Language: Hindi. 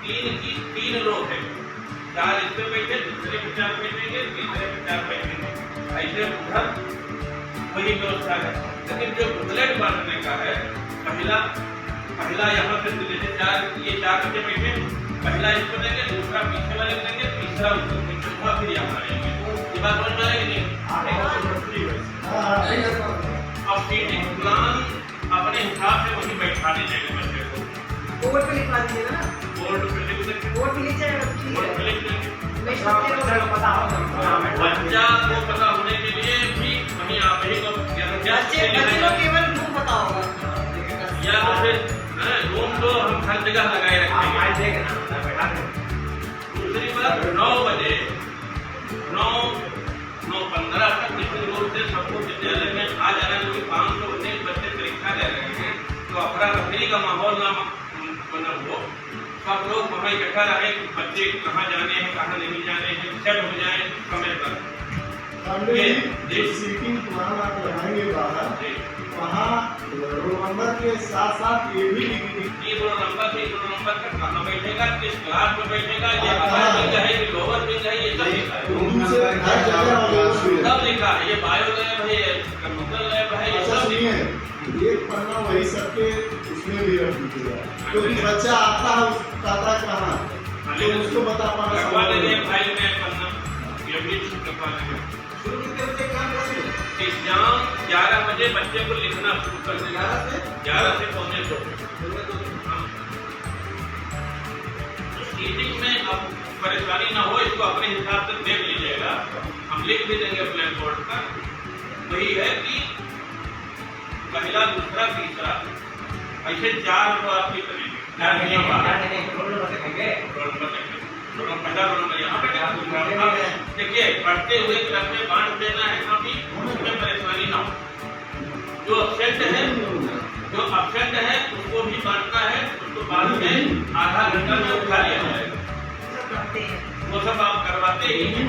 तीन की 3 रो है, 4 इसमें बैठे, दूसरे में 4 बैठेंगे, तीसरे में 4 बैठेंगे, ऐसे उधर वही व्यवस्था है। लेकिन जो बुकलेट बांटने का है, पहला यहाँ से जैसे 4 बच्चे बैठे, पहला इसको देंगे, दूसरा पीछे वाले देंगे, तीसरा उसको चौथा फिर यहाँ आएंगे। ये बात समझ में आएगी नहीं? अब सीटिंग प्लान अपने हिसाब से वही बैठा दीजिएगा बच्चे को। बोर्ड पे लिखवा दीजिएगा ना, बोर्ड पे लिख देंगे, बोर्ड पे लिख जाएगा, बोर्ड पे लिख देंगे। बच्चा को पता बच्चा को पता होने के लिए भी वहीं आप ही को बच्चे को केवल रूम पता होगा, या तो फिर रूम तो हम हर जगह लगाए रखेंगे। दूसरी बात 9 बजे 9:15 तक निश्चित रूप से सबको विद्यालय में आ जाना, क्योंकि 519 बच्चे परीक्षा दे रहे हैं, तो अफरा तफरी का माहौल ना बना हो, सब लोग वहाँ इकट्ठा रहे कि बच्चे कहाँ जाने हैं, कहाँ नहीं जाने हैं, सेट हो जाए समय पर। सीटिंग प्लान आप लगाएंगे बाहर, वहाँ रोल नंबर के साथ साथ ये भी ये रोल नंबर से रोल नंबर तक कहाँ बैठेगा, किस क्लास में बैठेगा, ये अपर विंग है कि लोअर विंग है, ये सब लिखा है। ये बायो लैब है, ये कंप्यूटर लैब है, ये सब लिखा है। एक पन्ना वही सबके उसमें भी रख दीजिएगा, क्योंकि बच्चा आता है उसका कहाँ तो उसको बता पाना रखवा देंगे फाइल में पन्ना, ये भी रखवा देंगे। एग्जाम 11 बजे बच्चे को लिखना शुरू कर देगा, 11 से 11:45। सीटिंग में अब परेशानी ना हो, इसको अपने हिसाब से देख लीजिएगा, हम लिख भी देंगे ब्लैक बोर्ड पर। वही है कि पहला, दूसरा, तीसरा, ऐसे 4 रो आप लिख लेंगे, 4 पहला रोल नंबर यहाँ पे देखिए, पढ़ते हुए क्लास में बांट देना है, अभी उसमें परेशानी ना हो। जो अब्सेंट है उसको भी बांटना है, उसको बाद में आधा घंटा में उठा लिया जाएगा, वो सब आप करवाते ही हैं।